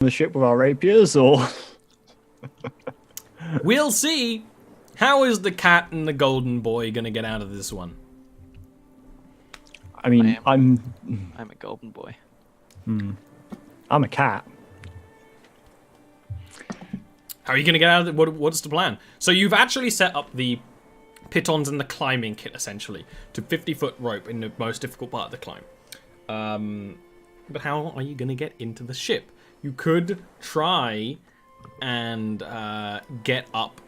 the ship with our rapiers, or? We'll see. How is the cat and the golden boy gonna get out of this one? I mean, I'm a golden boy. I'm a cat. How are you gonna get out of it? What's the plan? So you've actually set up the pitons and the climbing kit essentially to 50-foot rope in the most difficult part of the climb. But how are you gonna get into the ship? You could try and get up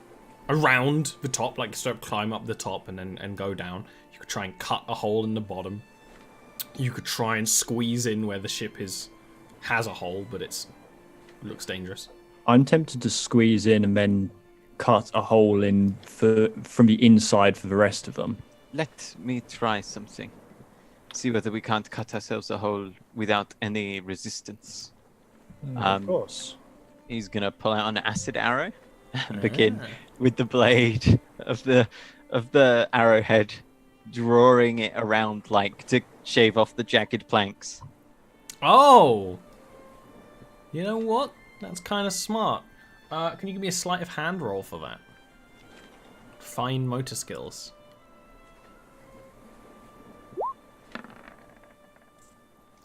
around the top, like sort of climb up the top and then go down. You could try and cut a hole in the bottom. You could try and squeeze in where the ship has a hole, but it looks dangerous. I'm tempted to squeeze in and then cut a hole in from the inside for the rest of them. Let me try something. See whether we can't cut ourselves a hole without any resistance. Of course. He's gonna pull out an acid arrow and begin with the blade of the arrowhead, drawing it around like to shave off the jagged planks. Oh! You know what? That's kind of smart. Can you give me a sleight of hand roll for that? Fine motor skills.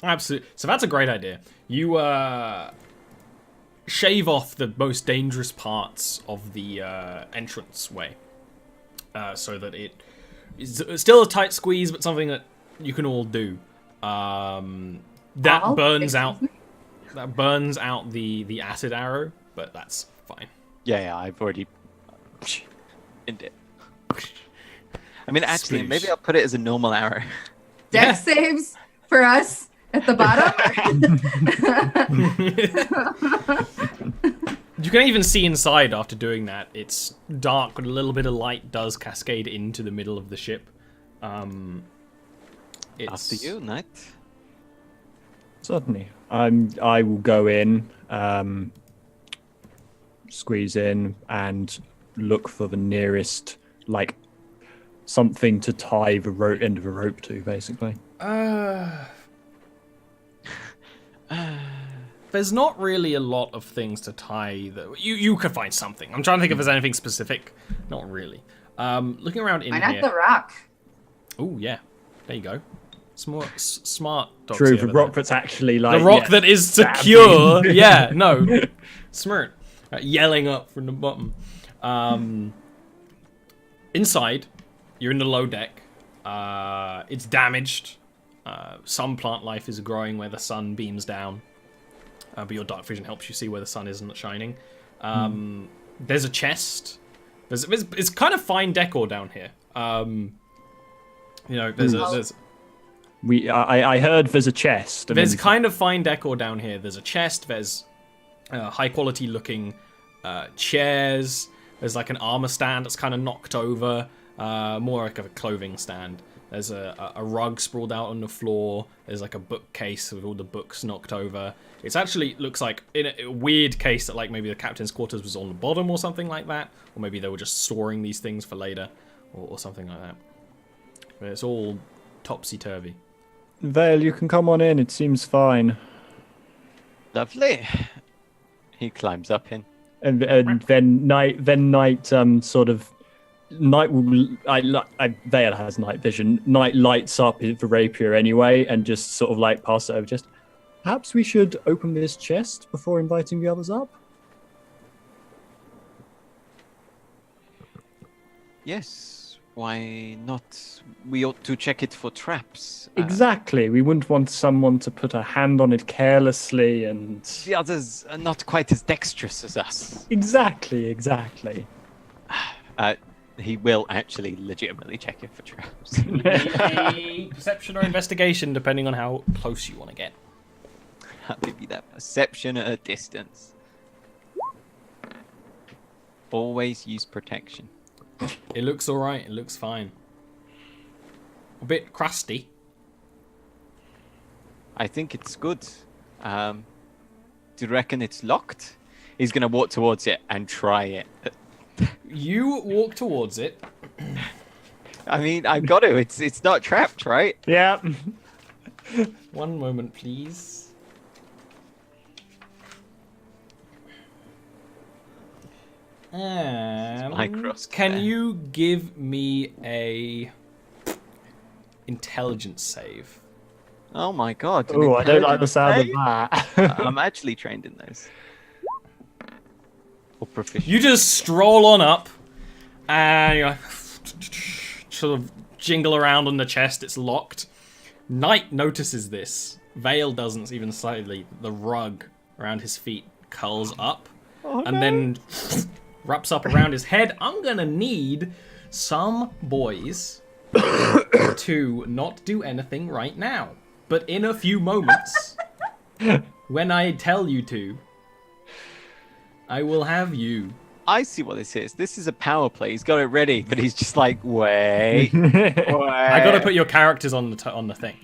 Absolutely. So that's a great idea. You shave off the most dangerous parts of the entranceway, so that it is still a tight squeeze, but something that you can all do. That burns out. That burns out the acid arrow, but that's fine. Yeah, I've already ended it. I mean, actually, maybe I'll put it as a normal arrow. Dex saves for us at the bottom. You can even see inside after doing that. It's dark, but a little bit of light does cascade into the middle of the ship. After you, Knight. Certainly. I will go in, squeeze in, and look for the nearest, like, something to tie the end of a rope to, basically. There's not really a lot of things to tie. You could find something. I'm trying to think if there's anything specific. Not really. Looking around in Why here. not the rock? Oh yeah, there you go. Smart. True, the rock that's actually like the rock that is secure. Yeah, no, smart. Yelling up from the bottom. Inside, you're in the low deck. It's damaged. Some plant life is growing where the sun beams down, but your dark vision helps you see where the sun isn't shining. There's a chest. It's kind of fine decor down here. There's I heard there's a chest. There's kind of fine decor down here. There's a chest. There's high quality looking chairs. There's like an armor stand that's kind of knocked over, more like a clothing stand. There's a rug sprawled out on the floor. There's like a bookcase with all the books knocked over. It's actually looks like in a weird case that like maybe the captain's quarters was on the bottom or something like that, or maybe they were just storing these things for later, or something like that. But it's all topsy-turvy. Vale, you can come on in. It seems fine. Lovely. He climbs up in. And then Night sort of Night will. Vale has night vision. Night lights up the rapier anyway, and just sort of like pass it over. Just perhaps we should open this chest before inviting the others up. Yes. Why not? We ought to check it for traps. Exactly. We wouldn't want someone to put a hand on it carelessly and... The others are not quite as dexterous as us. Exactly. He will actually legitimately check it for traps. Perception or investigation, depending on how close you want to get. Maybe that perception at a distance. Always use protection. It looks alright, it looks fine. A bit crusty. I think it's good. Do you reckon it's locked? He's going to walk towards it and try it. You walk towards it. I mean, I've got to. It's not trapped, right? Yeah. One moment, please. My cross Can there. you give me a intelligence save? Oh my god. an Oh, I don't like the sound of intelligence that. save? I'm actually trained in those. Or proficient. You just stroll on up, and you sort of jingle around on the chest. It's locked. Knight notices this. Vale doesn't even slightly. The rug around his feet curls up, and then wraps up around his head. I'm gonna need some boys to not do anything right now, but in a few moments, when I tell you to, I will have you. I see what this is. This is a power play. He's got it ready, but he's just like, wait. I gotta put your characters on the thing.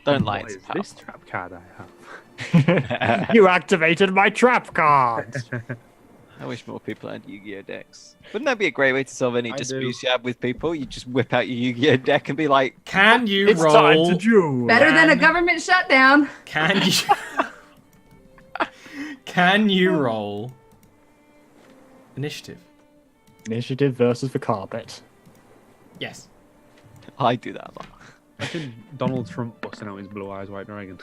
Don't lie. What It's is power. this trap card I have? You activated my trap card. I wish more people had Yu-Gi-Oh decks. Wouldn't that be a great way to solve any I disputes you have with people? You just whip out your Yu-Gi-Oh deck and be like, Can you It's time roll? to duel. Better than a government shutdown. Can you? Can you roll? Initiative. Initiative versus the carpet. Yes. I do that a lot. Imagine Donald Trump busting out his blue eyes white dragon.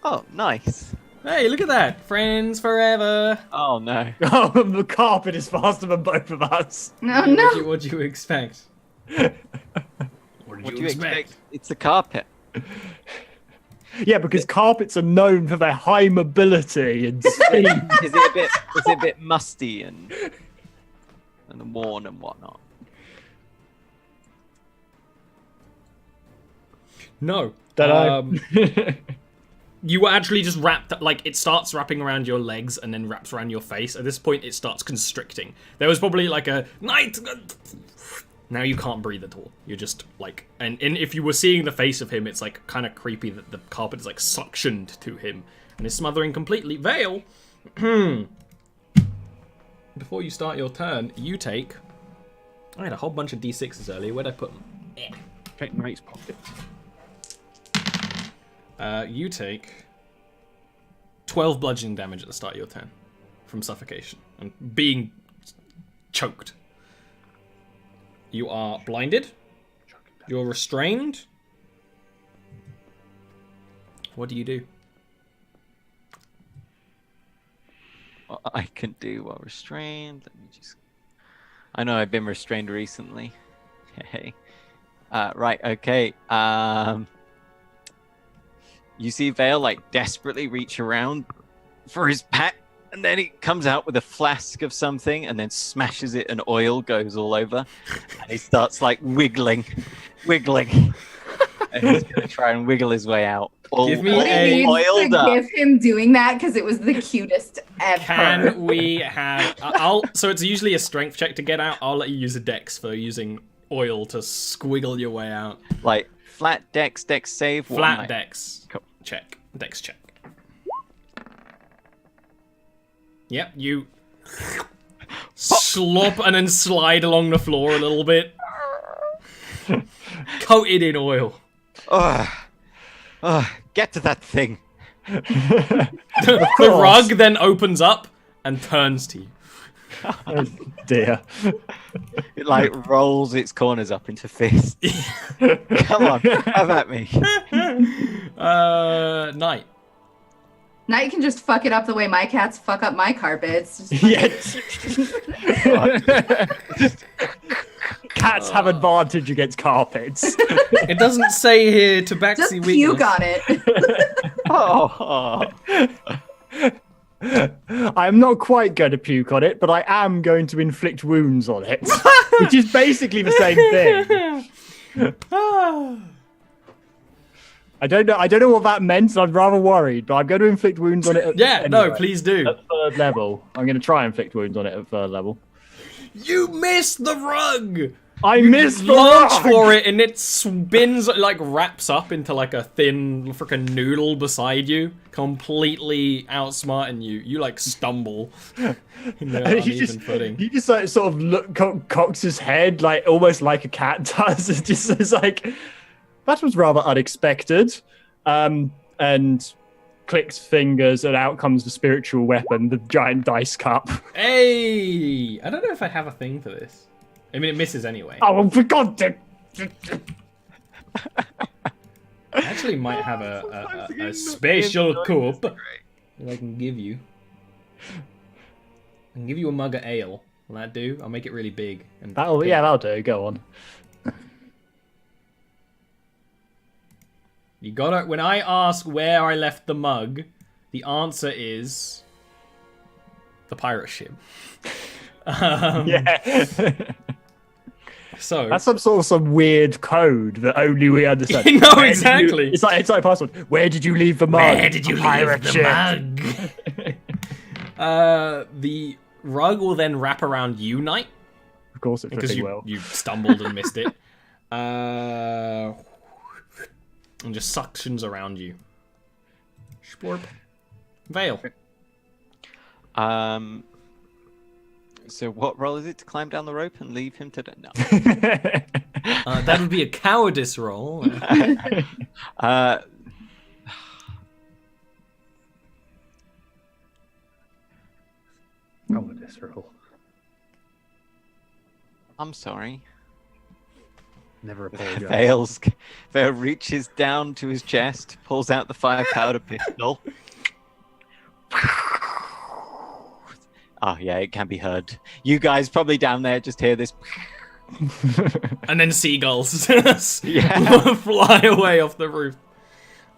Oh, nice. Hey, look at that! Friends forever. Oh no. Oh, the carpet is faster than both of us. No, no. What do you expect? What do you expect? It's a carpet. Yeah, because carpets are known for their high mobility and speed. Is it a bit musty and worn and whatnot? No. Don't know. You were actually just wrapped, like, it starts wrapping around your legs and then wraps around your face. At this point, it starts constricting. There was probably, like, a night. Now you can't breathe at all. You're just, like, and if you were seeing the face of him, it's, like, kind of creepy that the carpet is, like, suctioned to him and is smothering completely. Vale, before you start your turn, you take. I had a whole bunch of D6s earlier. Where'd I put them? Check Knight's pocket. You take 12 bludgeoning damage at the start of your turn from suffocation and being choked. You are blinded. You're restrained. What do you do? What I can do while restrained. Let me just. I know I've been restrained recently. Hey. Right. Okay. You see Vale like desperately reach around for his pet, and then he comes out with a flask of something and then smashes it and oil goes all over. And he starts like wiggling. And he's gonna try and wiggle his way out. Give me What a- he needs oiled to up. give him doing that because it was the cutest ever. Can we have... So it's usually a strength check to get out. I'll let you use a dex for using oil to squiggle your way out. Like flat dex save. what Flat am I- dex. Cool. Check. Dex check. Yep, you slop and then slide along the floor a little bit. Coated in oil. Get to that thing. The rug then opens up and turns to you. Oh, dear. It like rolls its corners up into fists. Come on, have at me. Night. Now you can just fuck it up the way my cats fuck up my carpets. Just Yes. Cats have advantage against carpets. It doesn't say here tabaxi just weakness. puke on it. Oh, I'm not quite going to puke on it, but I am going to inflict wounds on it, which is basically the same thing. I don't know what that meant, and I'm rather worried, but I'm going to inflict wounds on it. Yeah, no, anyway. please do. At third level. I'm going to try and inflict wounds on it at third level. You missed the rug! I missed the Launch rug! for it and it spins, like wraps up into like a thin freaking noodle beside you, completely outsmarting you. You like stumble in the And uneven footing. he just like sort of cocks his head, like almost like a cat does. It just is like, that was rather unexpected. And clicks fingers, and out comes the spiritual weapon, the giant dice cup. Hey! I don't know if I have a thing for this. I mean, it misses anyway. Oh, for God's sake! I actually might have a spatial cup that I can give you. I can give you a mug of ale. Will that do? I'll make it really big. And That'll do. Go on. You gotta. When I ask where I left the mug, the answer is the pirate ship. Yeah. So That's some weird code that only we understand. No, Where exactly. It's like password. Where did you leave the mug? Where did you leave the mug? The rug will then wrap around you, Knight, Of course, it because flipping will. you stumbled and missed it, and just suctions around you. Splorp. Vale. So what role is it to climb down the rope and leave him to no? That would be a cowardice roll. Cowardice roll. I'm sorry. Never apologize. Vale reaches down to his chest, pulls out the fire powder pistol. Oh yeah, it can be heard. You guys probably down there just hear this. And then seagulls Yeah. fly away off the roof.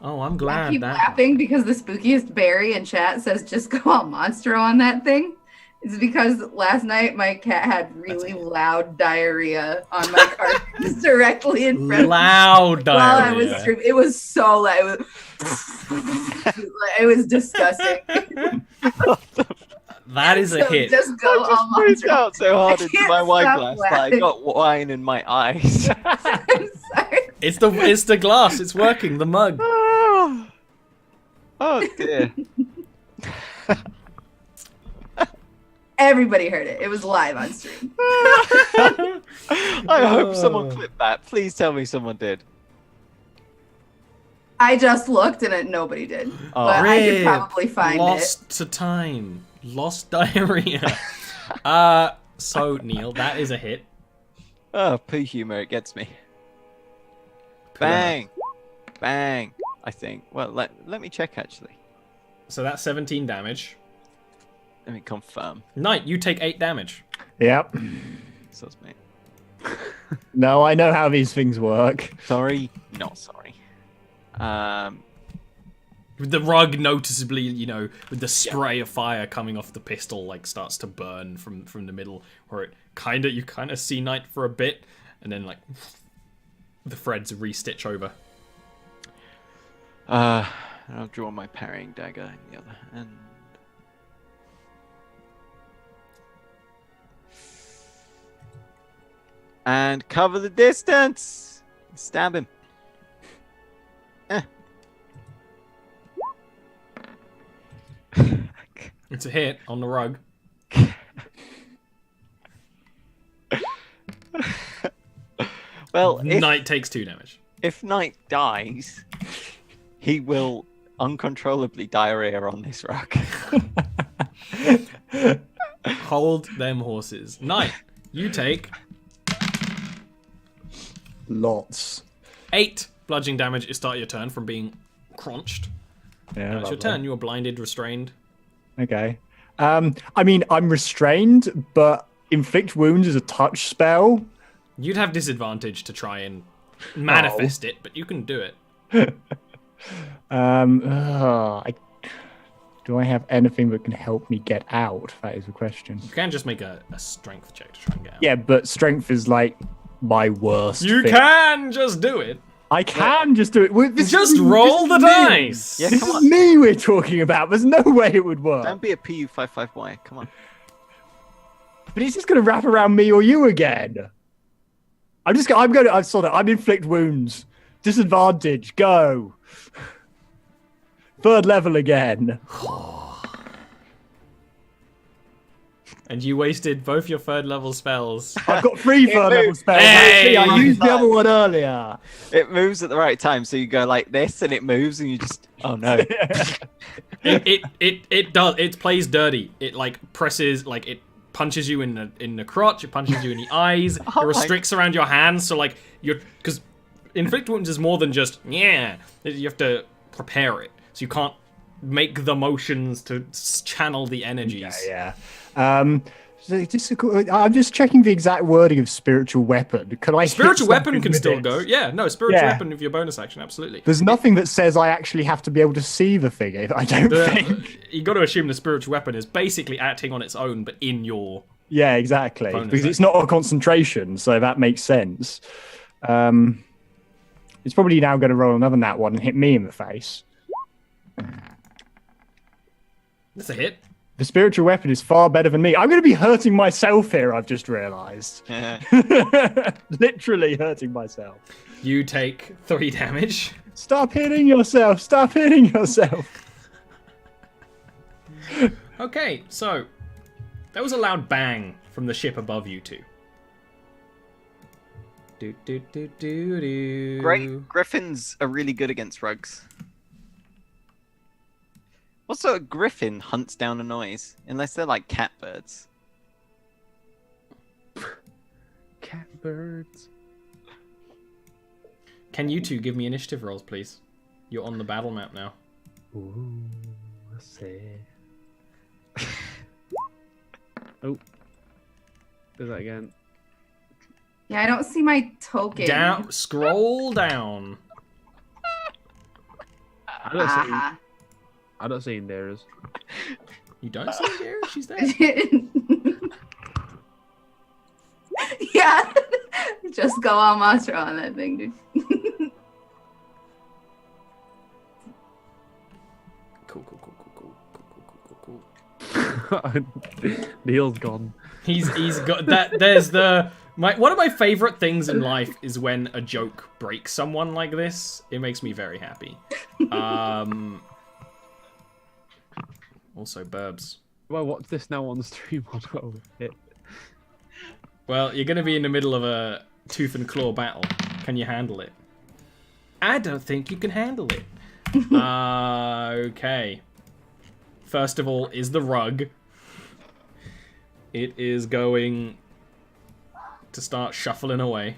Oh, I'm I glad keep that. laughing because the spookiest berry in chat says just go all monstro on that thing. It's because last night my cat had really loud diarrhea on my carcass directly in front of me. Loud While I diarrhea. was streaming. It was so loud. It was disgusting. That is a So hit. just go all I just monstro. out so hard I into can't my wine stop glass that I laughing. got wine in my eyes. I'm sorry. It's the glass. It's working. The mug. Oh dear. Everybody heard it. It was live on stream. I hope someone clipped that. Please tell me someone did. I just looked and nobody did. Oh. But I could Rip. probably find Lost to time. Lost diarrhea. So Neil, that is a hit. Oh, poo humor, it gets me. Bang! Bang! I think. Well, let me check actually. So that's 17 damage. Let me confirm. Knight, you take 8 damage. Yep. So's me. No, I know how these things work. Sorry, not sorry. With the rug noticeably, with the spray of fire coming off the pistol, starts to burn from the middle, where you kind of see Knight for a bit, and then the threads re-stitch over. I'll draw my parrying dagger in the other hand. And cover the distance. Stab him. It's a hit on the rug. Well, Knight takes 2 damage. if Knight dies, he will uncontrollably diarrhea on this rug. Hold them horses. Knight, you take Lots. 8 bludgeoning damage at the start of your turn from being crunched. Yeah, It's your turn. You are blinded, restrained. Okay. I mean, I'm restrained, but inflict wounds is a touch spell. You'd have disadvantage to try and manifest it, but you can do it. Do I have anything that can help me get out? That is the question. You can just make a strength check to try and get out. Yeah, but strength is like my worst. You thing. can just do it. I can just do it. Just roll the dice. Yeah, This come is on. me we're talking about. There's no way it would work. Don't be a PU55Y. Come on. But it's just going to wrap around me or you again. I'm inflict wounds. Disadvantage. Go. 3rd level again. And you wasted both your 3rd level spells. I've got 3 third level spells. Hey! Actually, I used the other one earlier. It moves at the right time, so you go like this, and it moves, and you just oh no. It does. It plays dirty. It like presses, like it punches you in the crotch. It punches you in the eyes. It restricts around your hands. So like because inflict wounds is more than just You have to prepare it, so you can't make the motions to channel the energies. Yeah. I'm just checking the exact wording of spiritual weapon. Could I? Spiritual weapon can with still it? go. Yeah, no, spiritual weapon with your bonus action, absolutely. There's nothing that says I actually have to be able to see the thing. I don't think. You got to assume the spiritual weapon is basically acting on its own, but in your. Yeah, exactly. Bonus Because it's not a concentration, so that makes sense. It's probably now going to roll another nat one and hit me in the face. That's a hit. The spiritual weapon is far better than me. I'm going to be hurting myself here, I've just realised. Literally hurting myself. You take 3 damage. Stop hitting yourself. Stop hitting yourself. Okay, so there was a loud bang from the ship above you two. Great. Griffins are really good against rugs. What sort of griffin hunts down a noise? Unless they're like catbirds. Catbirds. Can you two give me initiative rolls, please? You're on the battle map now. Ooh, let's see. Oh. Do that again. Yeah, I don't see my token. Down, scroll down. I don't see Indira's. You don't see her? She's there. Yeah. Just go all monster on that thing, dude. Cool. Neil's gone. He's got that. There's one of my favorite things in life is when a joke breaks someone like this. It makes me very happy. Also, Burbs. Well, watch this now on the stream. Oh, shit. Well, you're going to be in the middle of a tooth and claw battle. Can you handle it? I don't think you can handle it. Okay. First of all is the rug. It is going to start shuffling away.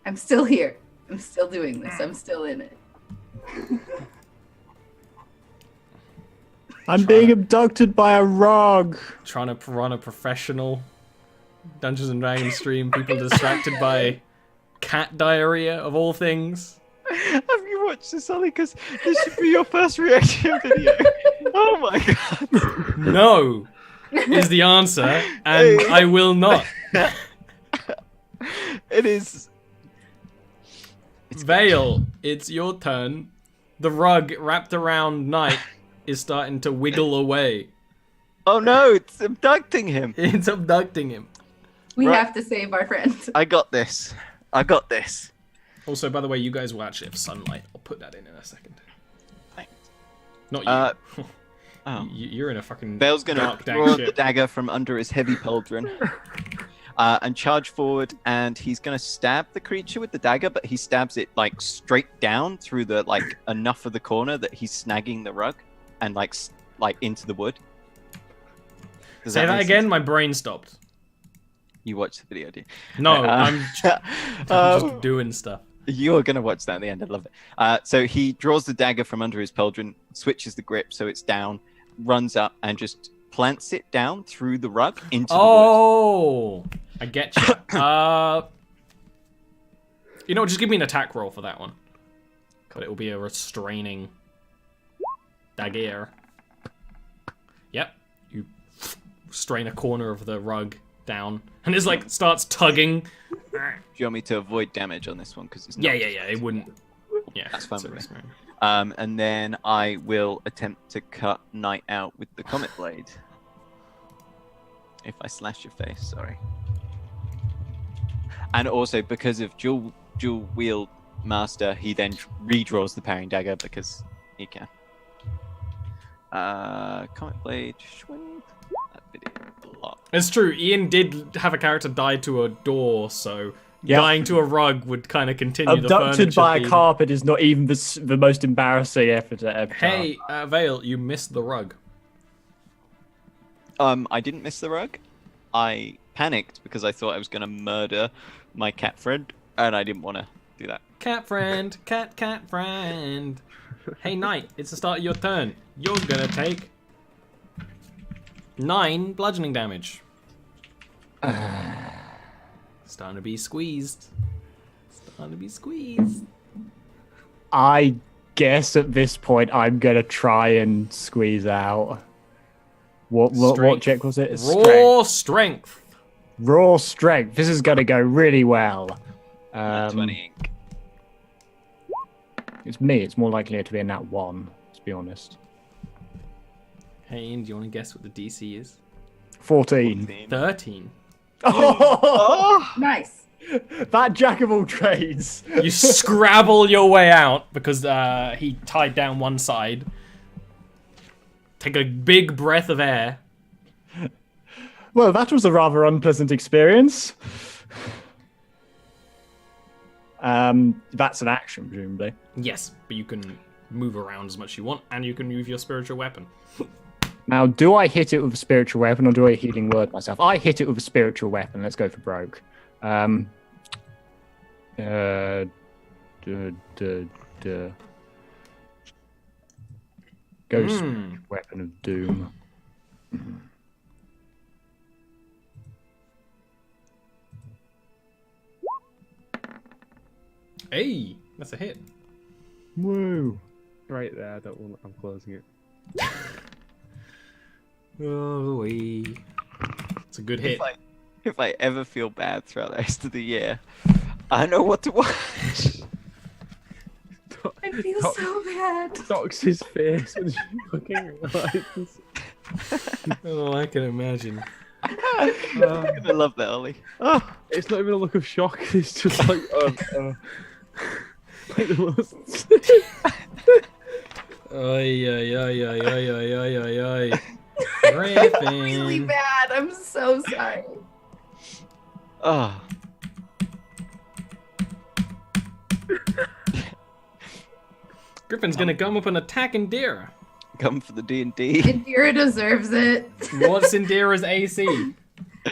I'm still here. I'm still doing this. I'm still in it. I'm being abducted by a rug. Trying to run a professional Dungeons and Dragons stream. People distracted by cat diarrhea of all things. Have you watched this, Ollie? Because this should be your first reaction video. Oh my god. No is the answer, and I will not. It is. Vale, it's your turn. The rug wrapped around Knight is starting to wiggle away. Oh no, it's abducting him. It's abducting him. We Right. have to save our friend. I got this. I got this. Also, by the way, you guys will actually have sunlight. I'll put that in a second. Thanks. Not you. Oh. You're in a fucking Bale's gonna dark draw dank the ship. dagger from under his heavy pauldron. And charge forward, and he's gonna stab the creature with the dagger, but he stabs it like straight down through the like enough of the corner that he's snagging the rug, and like into the wood. Does Say that make again. sense? My brain stopped. You watched the video, do you? No, I'm Um, just doing stuff. You're gonna watch that at the end. I love it. So he draws the dagger from under his pauldron, switches the grip so it's down, runs up, and just plants it down through the rug into the wood. Oh, I get you. You know, just give me an attack roll for that one. But it will be a restraining dagger. Yep, you strain a corner of the rug down, and it's like starts tugging. Do you want me to avoid damage on this one? Because it's not Yeah. It wouldn't. Yeah, That's fine it's a with me. restrain. And then I will attempt to cut Knight out with the Comet Blade. If I slash your face, sorry. And also, because of dual wield master, he then redraws the parrying dagger because he can. Comet Blade, swing. It's true. Ian did have a character die to a door, so Yep. dying to a rug would kind of continue the Abducted furniture by a theme. carpet is not even the most embarrassing effort ever. Hey, Vale, you missed the rug. I didn't miss the rug. I panicked because I thought I was going to murder my cat friend, and I didn't want to do that. Cat friend, cat friend. Hey, Knight, it's the start of your turn. You're gonna take 9 bludgeoning damage. Starting to be squeezed. Starting to be squeezed. I guess at this point I'm gonna try and squeeze out. What Strength. check was it? It's Raw strength. Raw strength. This is gonna go really well. 20 ink. It's me. It's more likely to be in that 1. To be honest. Hey, Ian, do you want to guess what the DC is? 14. 13. Oh, Nice. that jack of all trades. You scrabble your way out because he tied down one side. Take a big breath of air. Well, that was a rather unpleasant experience. That's an action, presumably. Yes, but you can move around as much as you want, and you can move your spiritual weapon. Now, do I hit it with a spiritual weapon, or do I healing word myself? I hit it with a spiritual weapon. Let's go for broke. Go spiritual weapon of doom. Hey, that's a hit. Woo! Right there, I don't want. I'm closing it. Oh, it's a good hit. If I ever feel bad throughout the rest of the year, I know what to watch. I feel so bad. Docks his face when she fucking realizes. Oh, I can imagine. I'm gonna love that, Ollie. Oh, It's not even a look of shock. It's just like, like the most. Ay, ay, ay, ay, ay, ay, ay, ay, ay. I feel really bad. I'm so sorry. oh. Griffin's gonna come up and attack Indira. Come for the D&D. Indira deserves it. What's Indira's AC?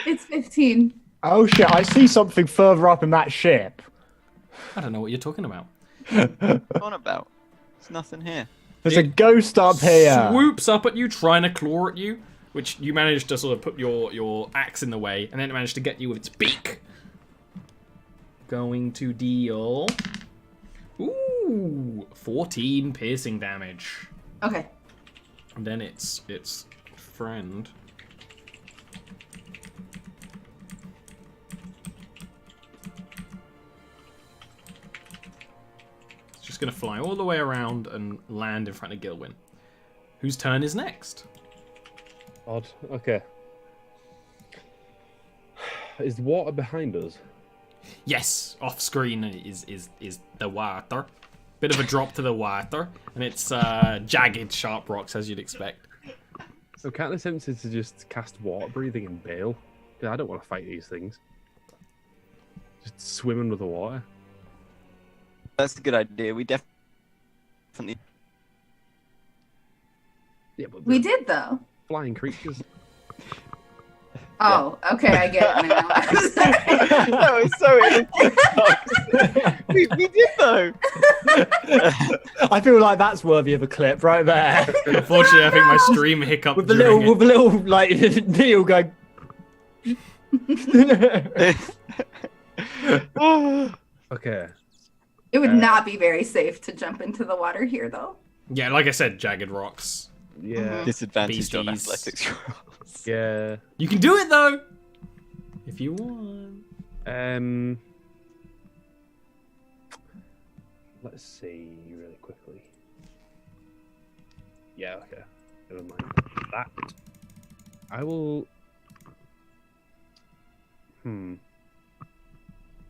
It's 15. Oh shit! I see something further up in that ship. I don't know what you're talking about. What's on about? There's nothing here. There's a ghost up here. Swoops up at you, trying to claw at you, which you managed to sort of put your axe in the way, and then it managed to get you with its beak. Going to deal... Ooh, 14 piercing damage. Okay. And then its friend. It's just going to fly all the way around and land in front of Gilwyn, whose turn is next. Odd. Okay. Is the water behind us? Yes, off screen is the water. Bit of a drop to the water, and it's jagged, sharp rocks as you'd expect. So can't the sense is to just cast water breathing and bail? Because I don't want to fight these things. Just swim under the water. That's a good idea. We definitely. Yeah, but We they're did, though. flying creatures. Oh, okay, I get it now. I'm sorry. That was so innocent. we did though. I feel like that's worthy of a clip right there. Unfortunately, I think my stream hiccuped with the during little like Neil going. Okay. It would not be very safe to jump into the water here, though. Yeah, like I said, jagged rocks. Yeah. Disadvantage on Beasties. athletics rolls. Yeah. You can do it though, if you want. Let's see really quickly. Yeah, okay. Never mind that. I will.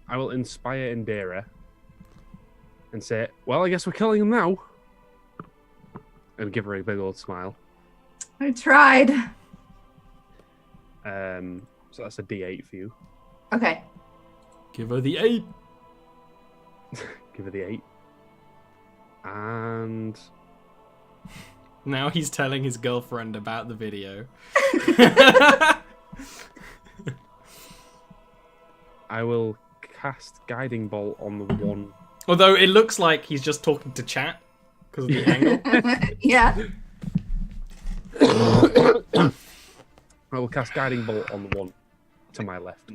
I will inspire Indira and say, "Well, I guess we're killing him now," and give her a big old smile. I tried. So that's a D8 for you. Okay. Give her the 8. Give her the 8. And Now he's telling his girlfriend about the video. I will cast Guiding Bolt on the one. Although it looks like he's just talking to chat because of the angle. Yeah. I will cast Guiding Bolt on the one to my left.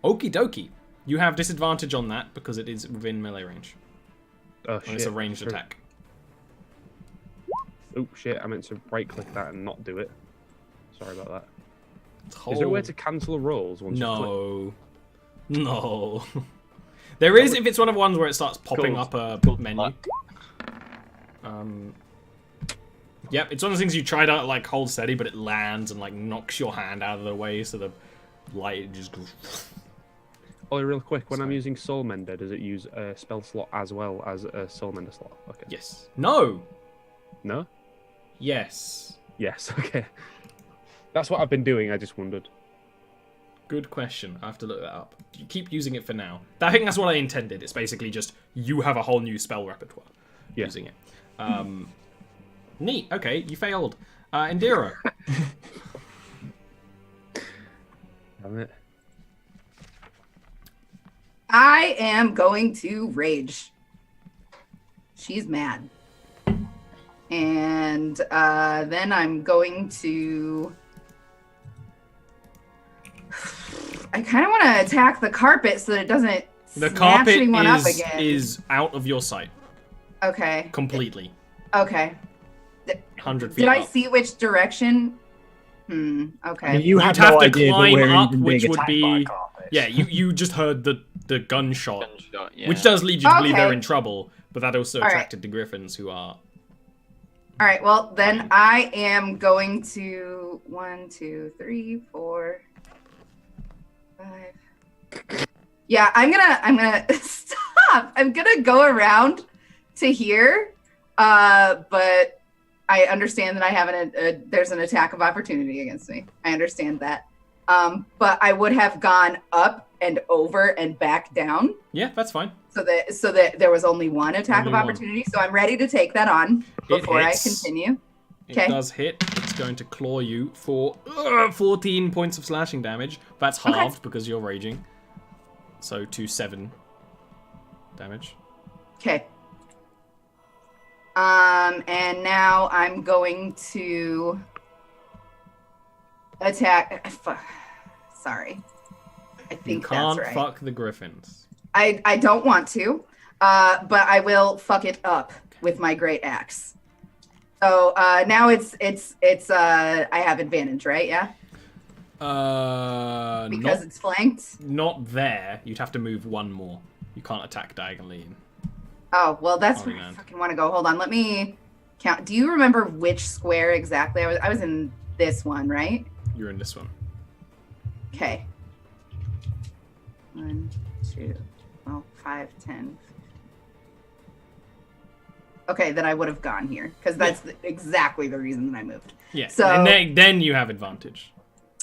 Okie dokie. You have disadvantage on that because it is within melee range. Oh And shit! it's a ranged True. attack. Oh shit! I meant to right-click that and not do it. Sorry about that. It's Is there a way to cancel rolls once you click? No. No. There is if it's one of the ones where it starts popping Gold. up a menu. Yep, it's one of the things you try to like hold steady, but it lands and like knocks your hand out of the way, so the light just goes. Oh, real quick, when I'm using Soul Mender, does it use a spell slot as well as a Soul Mender slot? Okay. Yes. No. No? Yes. Yes, okay. That's what I've been doing, I just wondered. Good question. I have to look that up. You keep using it for now. I think that's what I intended. It's basically just you have a whole new spell repertoire using it. Neat. Okay, you failed. Indira. Damn it. I am going to rage. She's mad. And then I'm going to... I kind of want to attack the carpet so that it doesn't The snatch carpet anyone up again. is out of your sight Okay. completely. Okay. 100 feet Did I up. see which direction? Okay. I mean, you have have no to idea that climb we're up, even which being would attacked be- by a carpet. Yeah, you just heard the gunshot, Gunshot, yeah. which does lead you to believe they're Okay. in trouble, but that also All right. attracted the griffins who are... All right. Well, then I am going to 1, 2, 3, 4, 5. Yeah, I'm gonna stop. I'm gonna go around to here, but I understand that I have there's an attack of opportunity against me. I understand that, but I would have gone up and over and back down. Yeah, that's fine. So that there was only one attack Only of one. opportunity. So I'm ready to take that on before I hits. continue. It Okay. does hit. It's going to claw you for 14 points of slashing damage. That's halved because you're raging. So to 7 damage. Okay. And now I'm going to attack. Sorry. I You think can't that's right. fuck the griffins. I don't want to, but I will fuck it up with my great axe. So now it's I have advantage, right? Yeah. Because it's flanked. Not there. You'd have to move one more. You can't attack diagonally. Oh well, that's Oh, where I man. fucking want to go. Hold on, let me count. Do you remember which square exactly? I was in this one, right? You're in this one. Okay. 1, 2, 5, 10. Okay, then I would have gone here because that's exactly the reason that I moved. Yeah. So- and then you have advantage.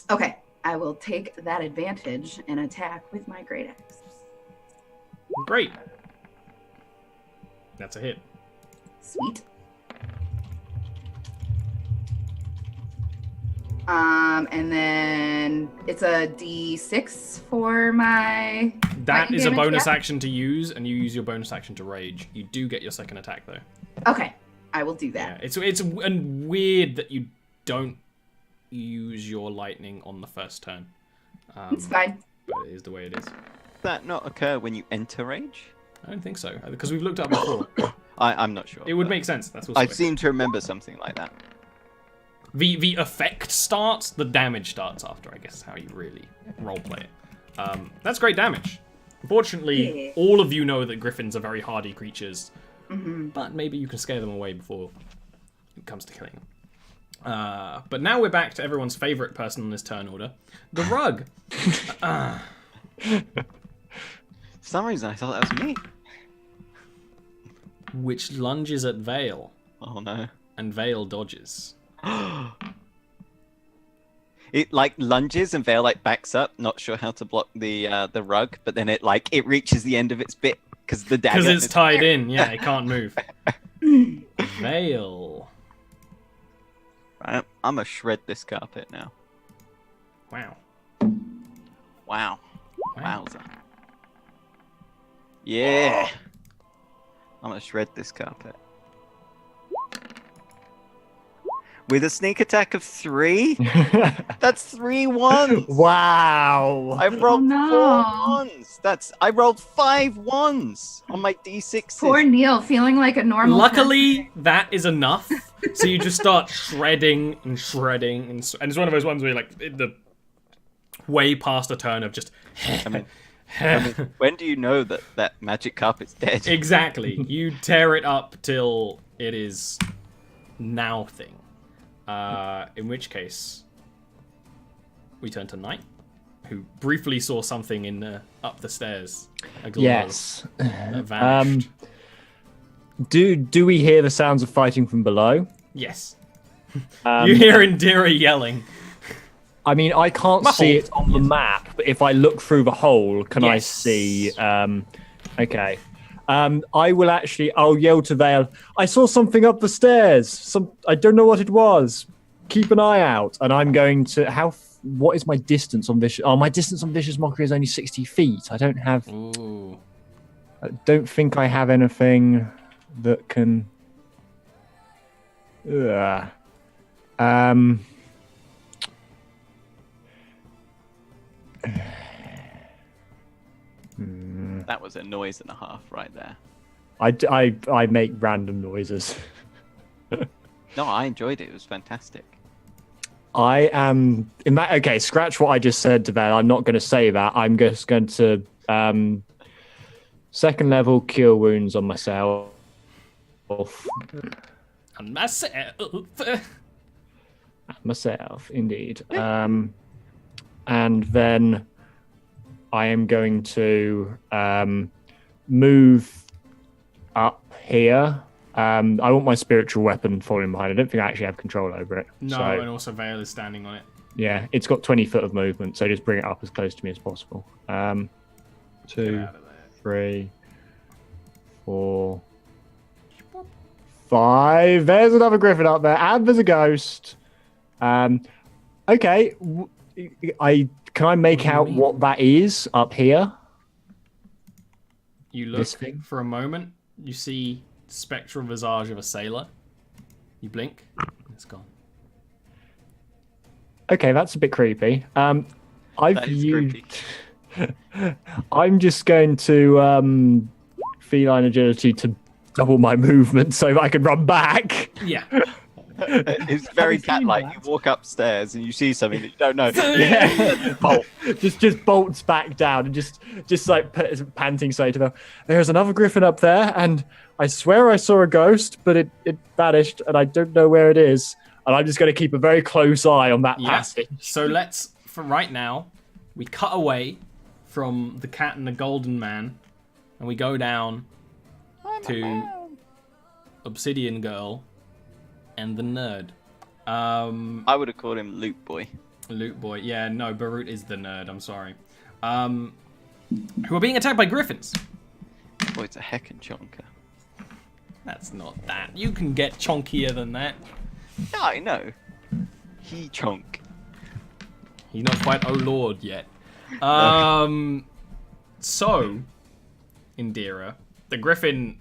Okay, I will take that advantage and attack with my great axe. Great. That's a hit. Sweet. And then it's a D6 for my. That lightning is a damage, bonus yeah? action to use, and you use your bonus action to rage. You do get your second attack though. Okay, I will do Yeah, that. it's weird that you don't use your lightning on the first turn. It's fine. But it is the way it is. Does that not occur when you enter rage? I don't think so because we've looked at it before. I'm not sure. It would but make sense. That's what's I seem to remember something like that. the effect starts, the damage starts after. I guess is how you really roleplay it. That's great damage. Unfortunately, Yeah. all of you know that griffins are very hardy creatures, Mm-hmm. but maybe you can scare them away before it comes to killing them. But now we're back to everyone's favorite person on this turn order, the rug. For some reason, I thought that was me. Which lunges at Vale, Oh no. and Vale dodges. it like lunges and Vale like backs up, not sure how to block the rug, but then it reaches the end of its bit because the dagger. Because it's tied in. Yeah, it can't move. Vale. Right, I'm gonna shred this carpet now. Wow. Wow. Wow. Wowza. Yeah. I'm gonna shred this carpet. With a sneak attack of 3? That's 3 ones! Wow. I rolled no. 4 ones! I rolled 5 ones on my d6s. Poor Neil, feeling like a normal Luckily, that is enough. So you just start shredding and shredding, and it's one of those ones where you're like the way past a turn of just. I mean, when do you know that magic carpet's dead? Exactly. You tear it up till it is now thing. In which case, we turn to Knight, who briefly saw something in up the stairs. A glow Yes. that vanished. Do we hear the sounds of fighting from below? Yes. You hear Indira yelling. I mean, I can't see it on the map, but if I look through the hole, can I Yes. see? Okay. I'll yell to Vale. I saw something up the stairs. I don't know what it was. Keep an eye out. And I'm going to. What is my distance on Vicious? Oh, my distance on Vicious Mockery is only 60 feet. I don't have. Ooh. I don't think I have anything that can. That was a noise and a half right there. I make random noises. No, I enjoyed it. It was fantastic. I am in that. Okay, scratch what I just said to Val. I'm not going to say that. I'm just going to second level cure wounds on myself. And Myself, indeed. And then I am going to move up here. I want my spiritual weapon falling behind. I don't think I actually have control over it. No, so, and also Vale is standing on it. yeah, it's got 20 foot of movement, so just bring it up as close to me as possible. Get 2, out of there. 3, 4, 5. There's another griffin up there, and there's a ghost. Okay, can I make out what that is up here? You This look thing? for a moment. You see spectral visage of a sailor. You blink. It's gone. Okay, that's a bit creepy. I've That is used. creepy. I'm just going to feline agility to double my movement so that I can run back. Yeah. It's very Have you seen cat-like. that? You walk upstairs and you see something that you don't know. Yeah. Bolt. just bolts back down and just like panting say to them, there's another griffin up there and I swear I saw a ghost, but it vanished and I don't know where it is. And I'm just going to keep a very close eye on that Yeah. passage. So let's, for right now, we cut away from the cat and the golden man, and we go down to Obsidian Girl and the nerd. I would have called him Loot Boy. Loot Boy. Yeah, no, Barut is the nerd. I'm sorry. Who are being attacked by griffins. Boy, it's a heckin' chonker. That's not that. You can get chonkier than that. Yeah, I know. He chonk. He's not quite oh lord yet. So, Indira, the griffin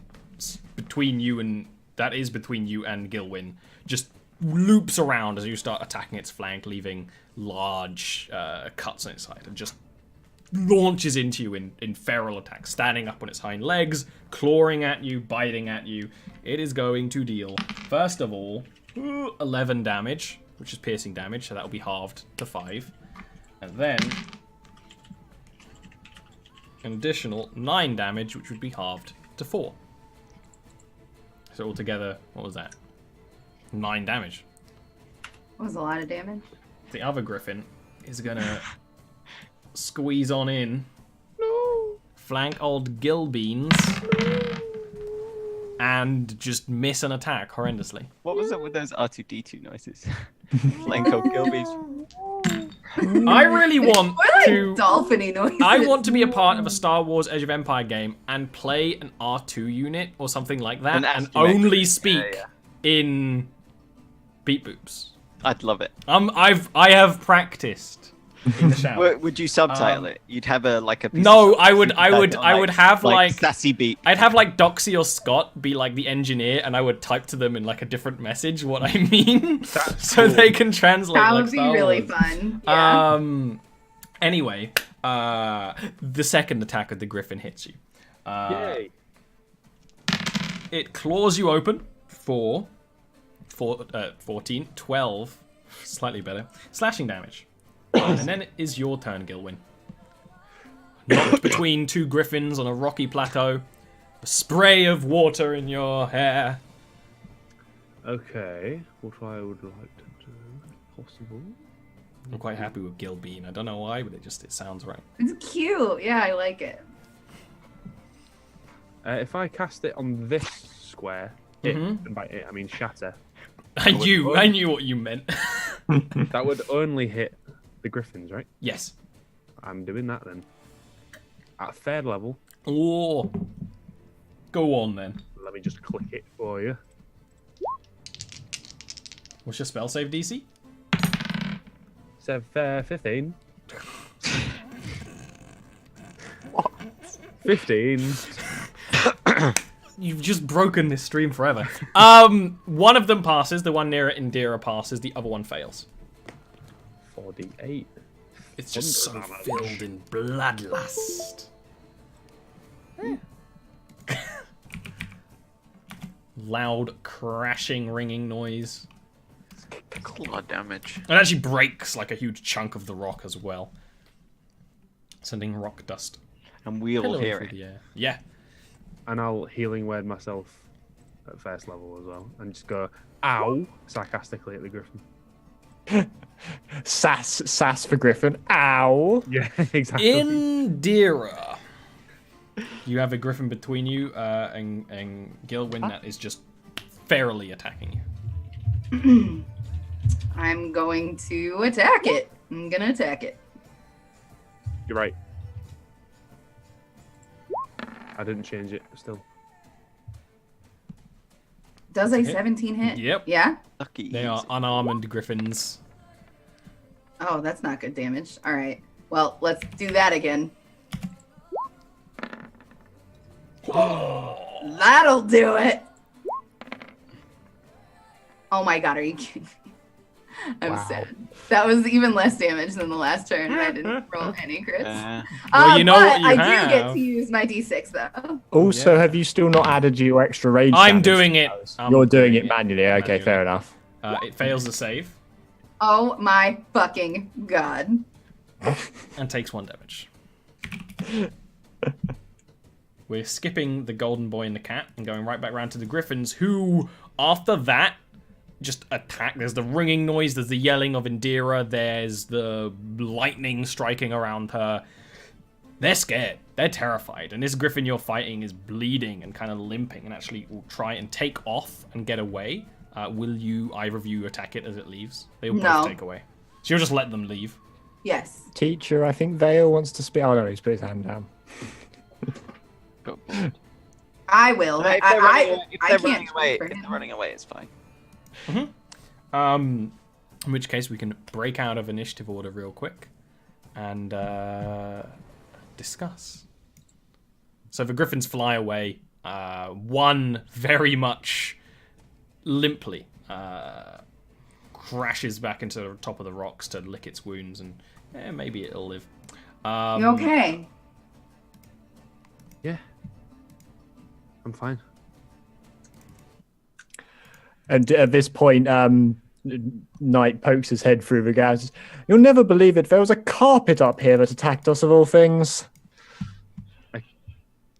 between you and Gilwyn just loops around as you start attacking its flank, leaving large cuts on its side, and just launches into you in feral attacks, standing up on its hind legs, clawing at you, biting at you. It is going to deal, first of all, 11 damage, which is piercing damage, so that will be halved to 5. And then an additional 9 damage, which would be halved to 4. So altogether, what was that? 9 damage. That was a lot of damage. The other griffin is gonna squeeze on in. Flank old Gilbeans. And just miss an attack horrendously. What was it with those R2D2 noises? Flanko Gilby's. I really want More like to. dolphiny noises. I want to be a part of a Star Wars Age of Empire game and play an R2 unit or something like that, An and ASCII mech. only Yeah, speak yeah. in beat boops. I'd love it. I have practiced in the shower. Would you subtitle it? You'd have a piece No, of I would subtitle, have like sassy beat. I'd have like Doxy or Scott be like the engineer, and I would type to them in like a different message what I mean, so they can translate. That like would be Star really Wars. fun. Yeah. Anyway, the second attack of the Griffin hits you. Yay. It claws you open for 14, 12, slightly better, slashing damage. And then it is your turn, Gilwyn. Knocked between two griffins on a rocky plateau, a spray of water in your hair. Okay, what I would like to do, if possible. I'm quite happy with Gilbean. I don't know why, but it sounds right. It's cute. Yeah, I like it. If I cast it on this square, and by it I mean shatter, I knew what you meant. that would only hit the griffins, right? Yes. I'm doing that then. At third level, Oh. Go on then. let me just click it for you. What's your spell save DC? 15. What? 15. You've just broken this stream forever. One of them passes. The one near Indira passes. The other one fails. 48. It's just so filled in bloodlust. Loud crashing, ringing noise. That's a lot of damage. It actually breaks like a huge chunk of the rock as well, sending rock dust. And we all Hello hear through it. the air. Yeah. And I'll healing word myself at first level as well. And just go, ow, sarcastically at the griffin. Sass for Griffin. Ow. Yeah, exactly. Indira. You have a griffin between you and Gilwyn that is just fairly attacking you. I'm going to attack it. I'm gonna attack it. You're right. I didn't change it still. Does a 17 hit? Yep. Yeah? Lucky. They are unarmed griffins. Oh, that's not good damage. All right. Well, let's do that again. That'll do it. Oh my god, are you kidding me? I'm Wow. sad. That was even less damage than the last turn, and I didn't roll any crits. Well, you know but what you I have. do get to use my d6 though. Also, Yeah. have you still not added your extra rage? I'm damage doing to it. those? I'm You're doing doing it it manually. Okay, manually. fair enough. It fails the save Oh my fucking god. and takes 1 damage. We're skipping the golden boy and the cat and going right back round to the griffins, who, after that, just attack. There's the ringing noise, there's the yelling of Indira, there's the lightning striking around her. They're scared. They're terrified. And this griffin you're fighting is bleeding and kind of limping and actually will try and take off and get away. Will you, either of you, attack it as it leaves? They will No. both take away. So you'll just let them leave. Yes. Teacher, I think Vale wants to speak. Oh no, he's put his hand down. I will. If I they're running can't away, for if him. they're running away, it's fine. In which case we can break out of initiative order real quick and discuss. So the griffins fly away. One very much limply crashes back into the top of the rocks to lick its wounds, and maybe it'll live. You okay? Yeah. I'm fine. And at this point, Knight pokes his head through the gas. You'll never believe it. There was a carpet up here that attacked us of all things.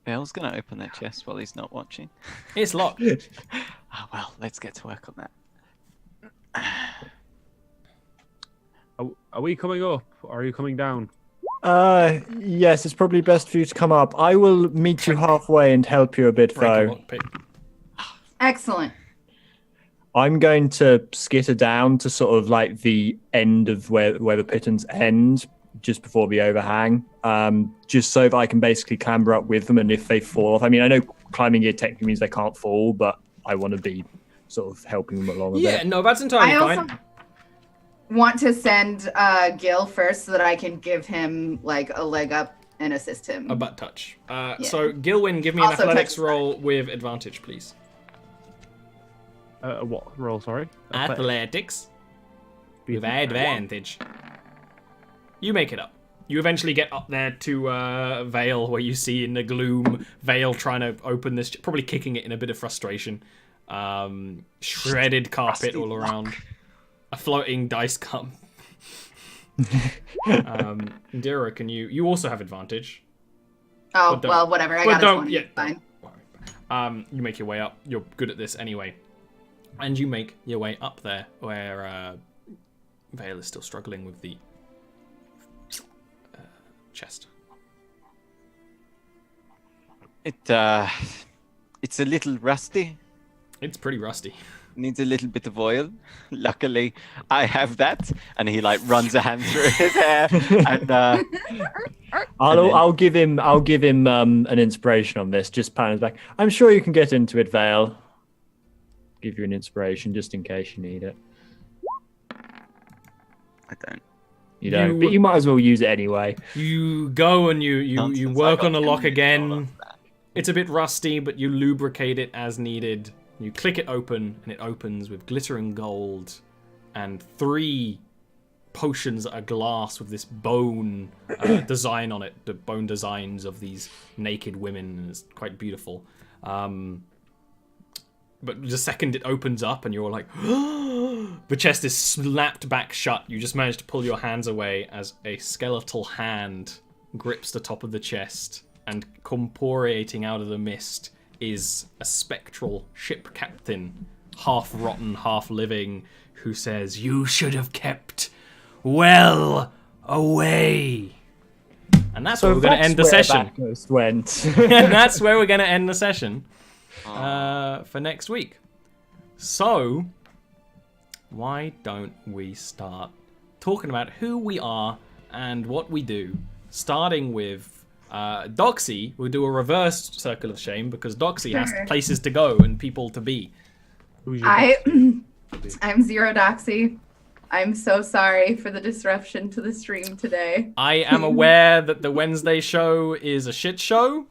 Bale's gonna open that chest while he's not watching. It's locked. Oh well, let's get to work on that. Are we coming up or are you coming down? Yes, it's probably best for you to come up. I will meet you halfway and help you a bit, Break a though. lockpick. Excellent. I'm going to skitter down to sort of like the end of where the pitons end, just before the overhang, just so that I can basically clamber up with them. And if they fall off, I mean, I know climbing gear technically means they can't fall, but I want to be sort of helping them along a bit. Yeah, no, that's entirely I fine. also want to send Gil first so that I can give him like a leg up and assist him. A butt touch. So, Gilwyn, give me an Also athletics touch roll with advantage, please. What roll? Sorry. Athletics with advantage. You make it up. You eventually get up there to Vale, where you see in the gloom Vale trying to open this, probably kicking it in a bit of frustration. Shredded carpet all around. A floating dice cup. Indira, can you also have advantage? Oh, well, whatever. I got a 20. Yeah, Fine. You make your way up. You're good at this anyway. And you make your way up there where Vale is still struggling with the chest. It's a little rusty. It's pretty rusty. Needs a little bit of oil. Luckily, I have that. And he like runs a hand through his hair. And I'll give him an inspiration on this. Just pat his back. I'm sure you can get into it, Vale. Give you an inspiration just in case you need it. I don't. You don't, but you might as well use it anyway. You go and you work on the lock again. It's a bit rusty, but you lubricate it as needed. You click it open, and it opens with glittering gold and 3 potions that are glass with this bone design on it. The bone designs of these naked women, and it's quite beautiful. But the second it opens up and you're like, the chest is slapped back shut. You just manage to pull your hands away as a skeletal hand grips the top of the chest, and corporeating out of the mist is a spectral ship captain, half rotten, half living, who says, "You should have kept well away." And that's where we're going to end the session. Went. And that's where we're going to end the session. For next week. So, why don't we start talking about who we are and what we do, starting with Doxy. We'll do a reverse circle of shame because Doxy has places to go and people to be. I'm Zero Doxy. I'm so sorry for the disruption to the stream today. I am aware that the Wednesday show is a shit show.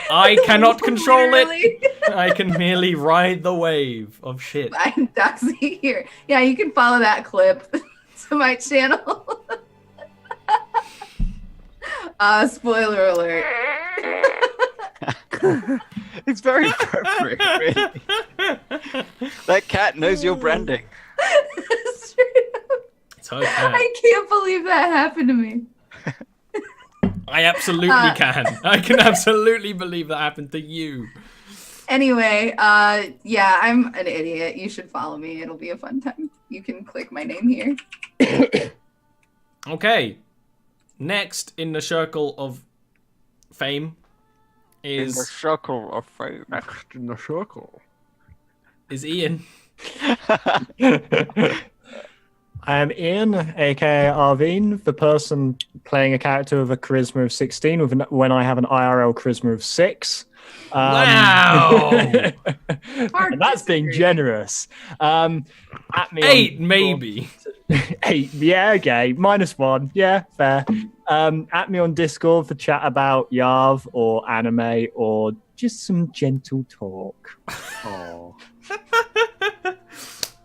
I cannot control it. I can merely ride the wave of shit. I'm Doxy here. Yeah, you can follow that clip to my channel. Spoiler alert. It's very appropriate, really. That cat knows your branding. It's true. It's okay. I can't believe that happened to me. I absolutely can. I can absolutely believe that happened to you. Anyway, yeah, I'm an idiot. You should follow me. It'll be a fun time. You can click my name here. Okay. Next in the circle of fame In the is circle of fame. Next in the circle. Ian. I am Ian, aka Arvine, the person playing a character with a charisma of 16 when I have an IRL charisma of 6. Wow! And that's being generous. At me 8, maybe. 8, yeah, okay. -1, yeah, fair. At me on Discord for chat about Yarv or anime or just some gentle talk. Oh.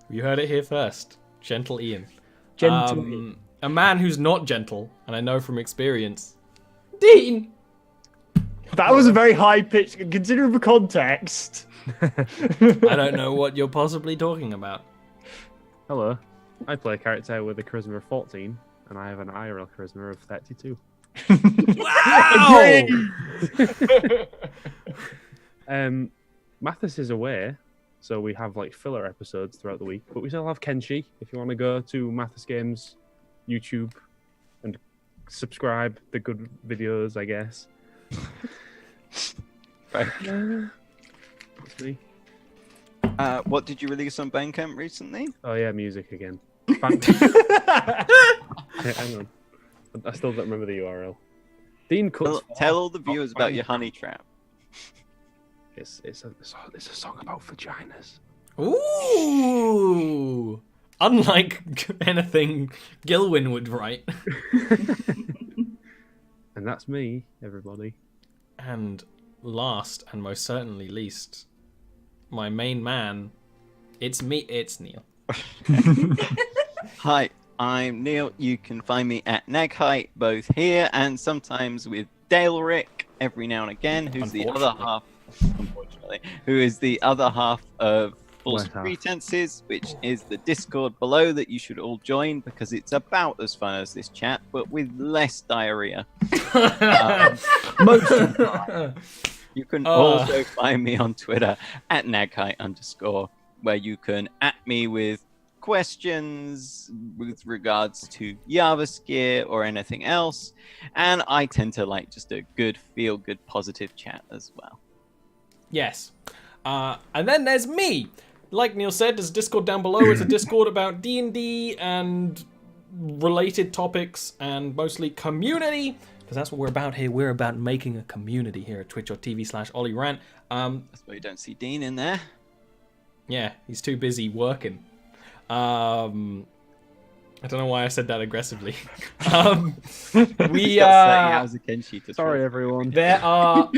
You heard it here first. Gentle Ian. Gentle Ian. A man who's not gentle, and I know from experience. Dean! That was a very high pitch, considering the context. I don't know what you're possibly talking about. Hello. I play a character with a charisma of 14, and I have an IRL charisma of 32. Wow! Mathis is away, so we have like filler episodes throughout the week, but we still have Kenshi. If you want to go to Mathis Games YouTube and subscribe, the good videos, I guess. Right. That's me. What did you release on Bandcamp recently? Oh yeah, music again. Hang on. I still don't remember the URL. Dean cuts. Tell all the viewers about your honey trap. It's a song about vaginas. Ooh! Unlike anything Gilwyn would write. And that's me, everybody. And last and most certainly least, my main man, it's me, it's Neil. Hi, I'm Neil. You can find me at Nagheight, both here and sometimes with Dale Rick every now and again, who's the other half, unfortunately, who is the other half of False Pretenses, which is the Discord below that you should all join because it's about as fun as this chat, but with less diarrhea. You can also find me on Twitter at Nagheight_, where you can at me with questions with regards to Jarviskjir or anything else, and I tend to like just a good feel-good positive chat as well. Yes. And then there's me. Like Neil said, there's a Discord down below. It's a Discord about D&D and related topics and mostly community, because that's what we're about here. We're about making a community here at twitch.tv/olirant. That's why you don't see Dean in there. Yeah, he's too busy working. I don't know why I said that aggressively. Sorry, everyone. There are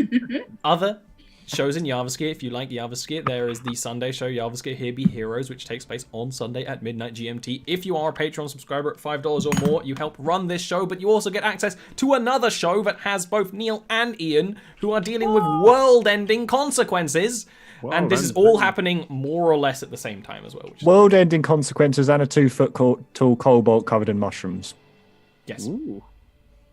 other shows in Jarviskjir. If you like Jarviskjir, there is the Sunday show, Jarviskjir Here Be Heroes, which takes place on Sunday at midnight GMT. If you are a Patreon subscriber at $5 or more, you help run this show, but you also get access to another show that has both Neil and Ian, who are dealing with world-ending consequences. And this is all happening more or less at the same time as well. World-ending consequences and a 2-foot tall cobalt covered in mushrooms. Yes. Ooh.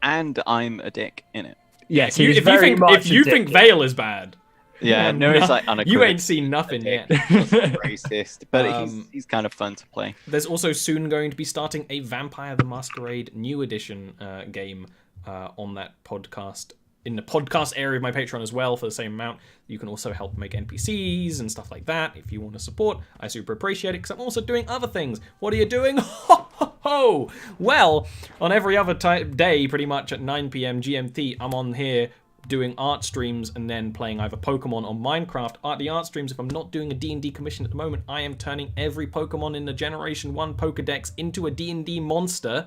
And I'm a dick in it. Yes, if you think Vale is bad. Yeah, no, it's like you ain't seen nothing yet. Racist, but he's kind of fun to play. There's also soon going to be starting a Vampire the Masquerade New Edition game on that podcast, in the podcast area of my Patreon as well for the same amount. You can also help make NPCs and stuff like that if you want to support. I super appreciate it because I'm also doing other things. What are you doing? Ho, ho, ho. Well, on every other day, pretty much at 9 p.m. GMT, I'm on here doing art streams and then playing either Pokemon or Minecraft. The art streams, if I'm not doing a D&D commission at the moment, I am turning every Pokemon in the Generation 1 Pokedex into a D&D monster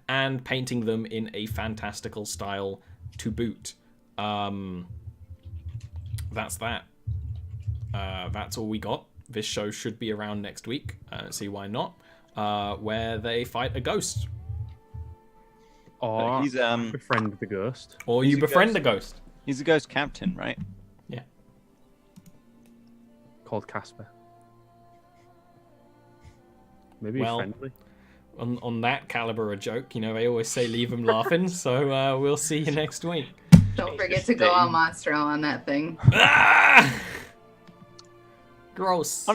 and painting them in a fantastical style to boot. That's that. That's all we got. This show should be around next week. See why not? Where they fight a ghost. Or he's befriend the ghost. Or you befriend the ghost. He's a ghost captain, right? Yeah. Called Casper. Maybe friendly. On that caliber of joke, you know, they always say leave them laughing, so we'll see you next week. Don't forget to go on Monstro on that thing. Gross.